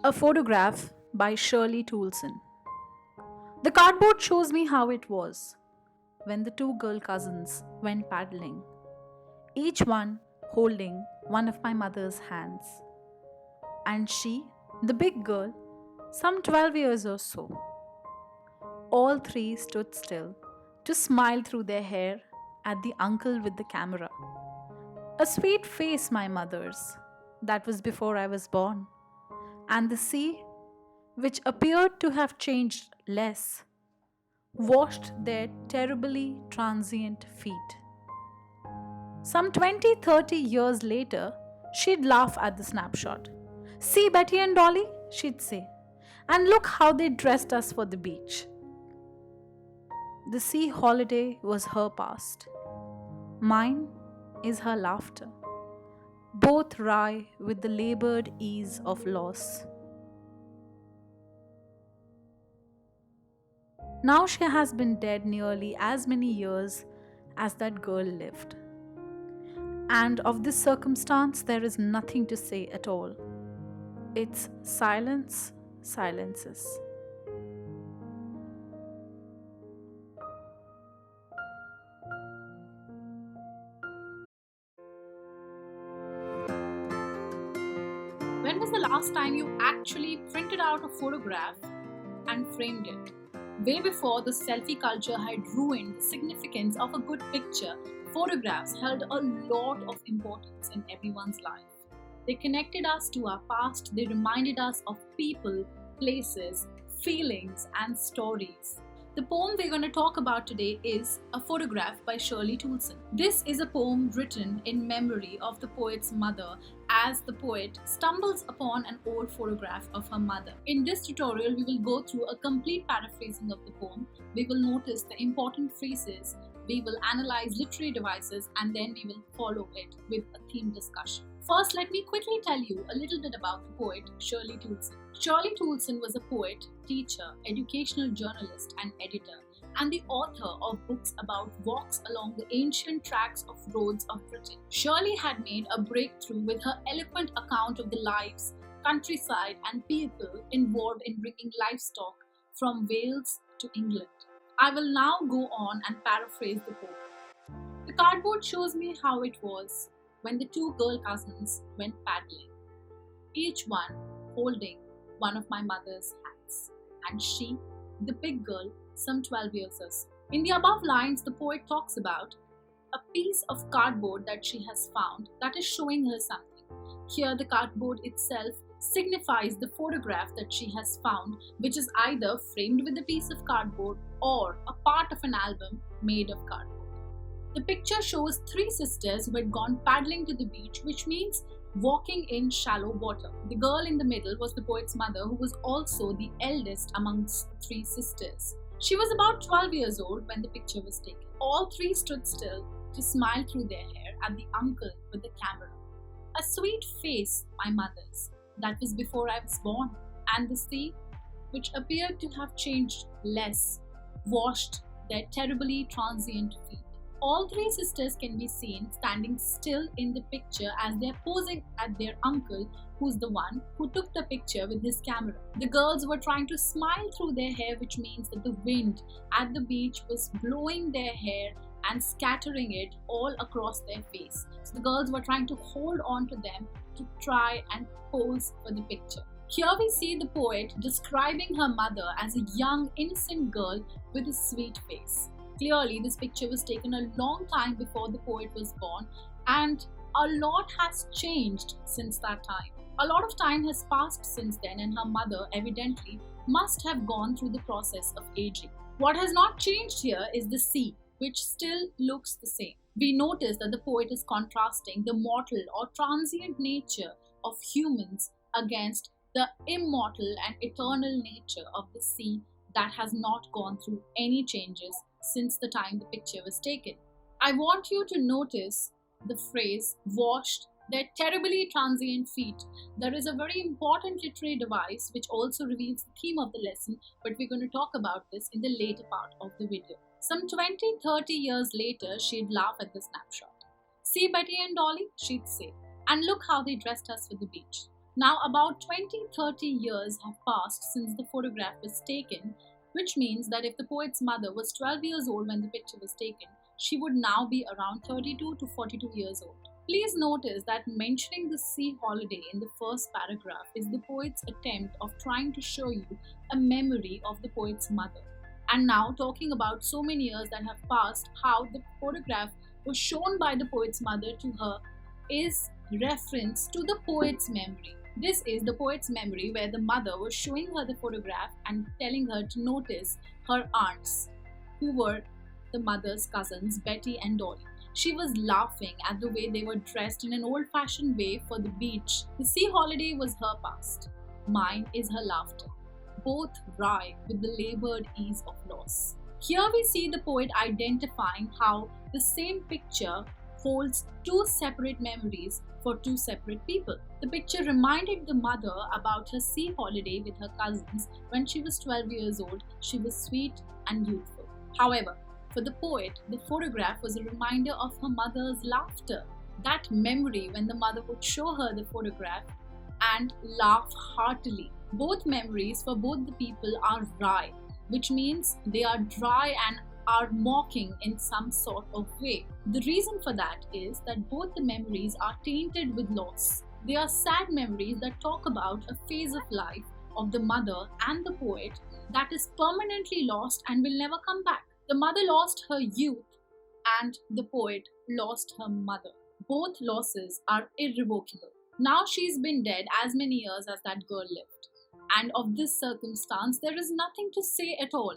A photograph by Shirley Toulson. The cardboard shows me how it was when the two girl cousins went paddling, each one holding one of my mother's hands. And she, the big girl, some 12 years or so. All three stood still to smile through their hair at the uncle with the camera. A sweet face, my mother's. That was before I was born. And the sea, which appeared to have changed less, washed their terribly transient feet. Some 20, 30 years later, she'd laugh at the snapshot. See Betty and Dolly, she'd say, and look how they dressed us for the beach. The sea holiday was her past. Mine is her laughter, both wry with the labored ease of loss. Now she has been dead nearly as many years as that girl lived. And of this circumstance, there is nothing to say at all. It's silence, silences. When was the last time you actually printed out a photograph and framed it? Way before the selfie culture had ruined the significance of a good picture, photographs held a lot of importance in everyone's life. They connected us to our past, they reminded us of people, places, feelings, and stories. The poem we're going to talk about today is A Photograph by Shirley Toulson. This is a poem written in memory of the poet's mother as the poet stumbles upon an old photograph of her mother. In this tutorial, we will go through a complete paraphrasing of the poem. We will notice the important phrases, we will analyze literary devices, and then we will follow it with a theme discussion. First, let me quickly tell you a little bit about the poet Shirley Toulson. Shirley Toulson was a poet, teacher, educational journalist, and editor, and the author of books about walks along the ancient tracks of roads of Britain. Shirley had made a breakthrough with her eloquent account of the lives, countryside, and people involved in bringing livestock from Wales to England. I will now go on and paraphrase the poem. The cardboard shows me how it was when the two girl cousins went paddling, each one holding one of my mother's hands, and she, the big girl, some 12 years or so. In the above lines, the poet talks about a piece of cardboard that she has found that is showing her something. Here, the cardboard itself signifies the photograph that she has found, which is either framed with a piece of cardboard or a part of an album made of cardboard. The picture shows three sisters who had gone paddling to the beach, which means walking in shallow water. The girl in the middle was the poet's mother, who was also the eldest amongst three sisters. She was about 12 years old when the picture was taken. All three stood still to smile through their hair at the uncle with the camera. A sweet face, my mother's. That was before I was born. And the sea, which appeared to have changed less, washed their terribly transient feet. All three sisters can be seen standing still in the picture as they are posing at their uncle, who's the one who took the picture with his camera. The girls were trying to smile through their hair, which means that the wind at the beach was blowing their hair and scattering it all across their face. So the girls were trying to hold on to them to try and pose for the picture. Here we see the poet describing her mother as a young, innocent girl with a sweet face. Clearly, this picture was taken a long time before the poet was born, and a lot has changed since that time. A lot of time has passed since then, and her mother evidently must have gone through the process of aging. What has not changed here is the sea, which still looks the same. We notice that the poet is contrasting the mortal or transient nature of humans against the immortal and eternal nature of the sea that has not gone through any changes since the time the picture was taken. I want you to notice the phrase washed their terribly transient feet. There is a very important literary device which also reveals the theme of the lesson, but we're going to talk about this in the later part of the video. Some 20, 30 years later, she'd laugh at the snapshot. See Betty and Dolly, she'd say, and look how they dressed us for the beach. Now, about 20-30 years have passed since the photograph was taken, which means that if the poet's mother was 12 years old when the picture was taken, she would now be around 32 to 42 years old. Please notice that mentioning the sea holiday in the first paragraph is the poet's attempt of trying to show you a memory of the poet's mother. And now, talking about so many years that have passed, how the photograph was shown by the poet's mother to her is reference to the poet's memory. This is the poet's memory where the mother was showing her the photograph and telling her to notice her aunts, who were the mother's cousins, Betty and Dolly. She was laughing at the way they were dressed in an old-fashioned way for the beach. The sea holiday was her past. Mine is her laughter. Both wry with the labored ease of loss. Here we see the poet identifying how the same picture holds two separate memories for two separate people. The picture reminded the mother about her sea holiday with her cousins when she was 12 years old. She was sweet and youthful. However, for the poet, the photograph was a reminder of her mother's laughter. That memory when the mother would show her the photograph and laugh heartily. Both memories for both the people are wry, which means they are dry and are mocking in some sort of way. The reason for that is that both the memories are tainted with loss. They are sad memories that talk about a phase of life of the mother and the poet that is permanently lost and will never come back. The mother lost her youth and the poet lost her mother. Both losses are irrevocable. Now she's been dead as many years as that girl lived. And of this circumstance, there is nothing to say at all.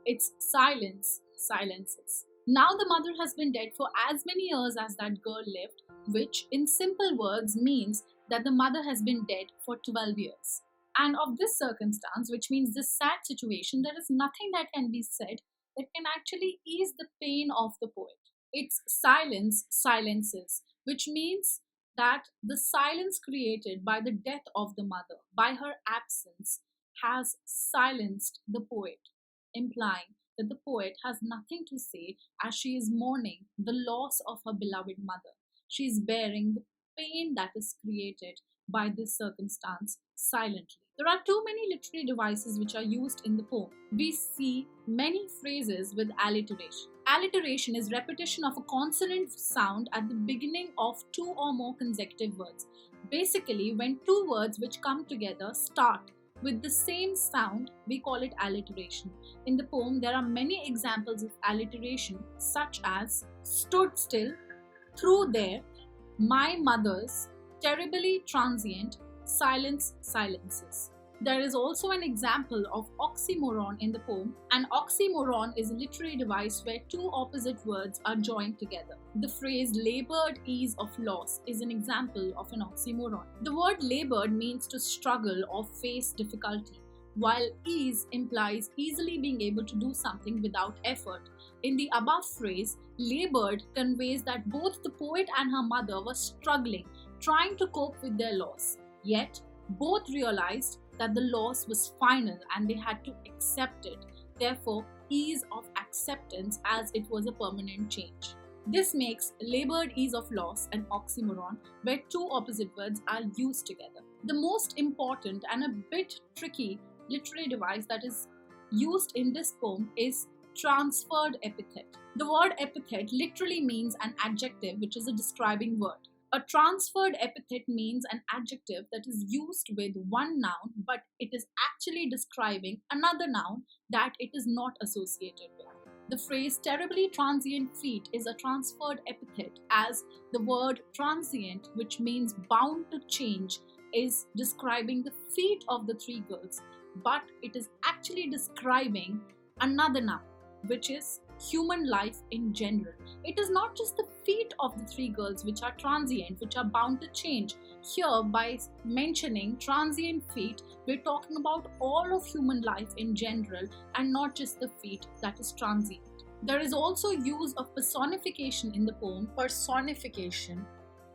It's silence, silences. Now the mother has been dead for as many years as that girl lived, which in simple words means that the mother has been dead for 12 years. And of this circumstance, which means this sad situation, there is nothing that can be said that can actually ease the pain of the poet. It's silence, silences, which means that the silence created by the death of the mother, by her absence, has silenced the poet, implying that the poet has nothing to say as she is mourning the loss of her beloved mother. She is bearing the pain that is created by this circumstance silently. There are too many literary devices which are used in the poem. We see many phrases with alliteration. Alliteration is repetition of a consonant sound at the beginning of two or more consecutive words. Basically, when two words which come together start with the same sound, we call it alliteration. In the poem, there are many examples of alliteration, such as stood still, through there, my mother's, terribly transient, silence, silences. There is also an example of oxymoron in the poem. An oxymoron is a literary device where two opposite words are joined together. The phrase labored ease of loss is an example of an oxymoron. The word labored means to struggle or face difficulty, while ease implies easily being able to do something without effort. In the above phrase, labored conveys that both the poet and her mother were struggling, trying to cope with their loss. Yet, both realized that the loss was final and they had to accept it. Therefore, ease of acceptance as it was a permanent change. This makes labored ease of loss an oxymoron where two opposite words are used together. The most important and a bit tricky literary device that is used in this poem is transferred epithet. The word epithet literally means an adjective, which is a describing word. A transferred epithet means an adjective that is used with one noun, but it is actually describing another noun that it is not associated with. The phrase terribly transient feet is a transferred epithet, as the word transient, which means bound to change, is describing the feet of the three girls, but it is actually describing another noun, which is human life in general. It is not just the feet of the three girls which are transient, which are bound to change. Here, by mentioning transient feet, we're talking about all of human life in general and not just the feet that is transient. There is also use of personification in the poem. Personification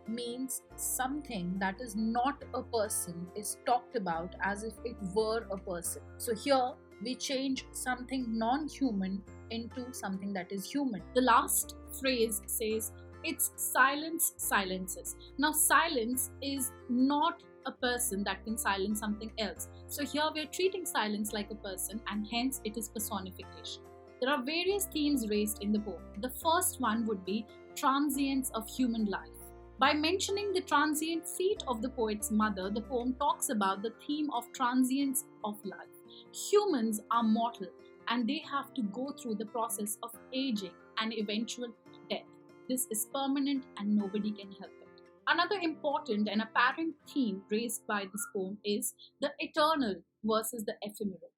means something that is not a person is talked about as if it were a person. So here we change something non-human into something that is human. The last phrase says, it's silence, silences. Now, silence is not a person that can silence something else. So here we are treating silence like a person, and hence it is personification. There are various themes raised in the poem. The first one would be transience of human life. By mentioning the transient feat of the poet's mother, the poem talks about the theme of transience of life. Humans are mortal and they have to go through the process of aging and eventual death. This is permanent and nobody can help it. Another important and apparent theme raised by this poem is the eternal versus the ephemeral.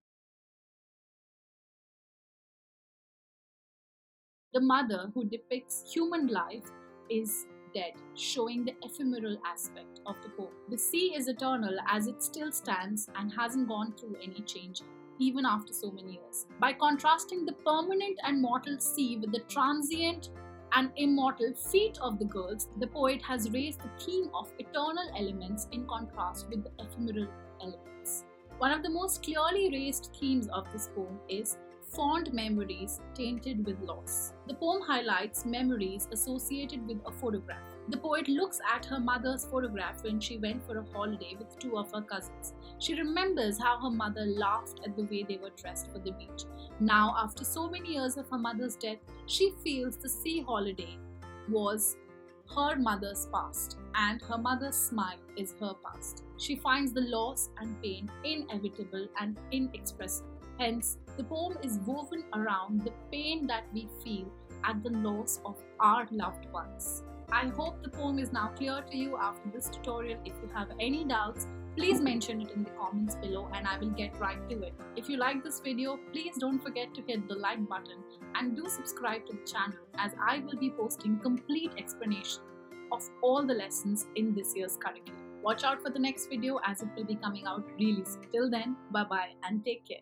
The mother who depicts human life is dead, showing the ephemeral aspect of the poem. The sea is eternal as it still stands and hasn't gone through any change even after so many years. By contrasting the permanent and mortal sea with the transient and immortal feet of the girls, the poet has raised the theme of eternal elements in contrast with the ephemeral elements. One of the most clearly raised themes of this poem is fond memories tainted with loss. The poem highlights memories associated with a photograph. The poet looks at her mother's photograph when she went for a holiday with two of her cousins. She remembers how her mother laughed at the way they were dressed for the beach. Now, after so many years of her mother's death, she feels the sea holiday was her mother's past, and her mother's smile is her past. She finds the loss and pain inevitable and inexpressible. Hence, the poem is woven around the pain that we feel at the loss of our loved ones. I hope the poem is now clear to you after this tutorial. If you have any doubts, please mention it in the comments below and I will get right to it. If you like this video, please don't forget to hit the like button and do subscribe to the channel, as I will be posting complete explanation of all the lessons in this year's curriculum. Watch out for the next video as it will be coming out really soon. Till then, bye bye and take care.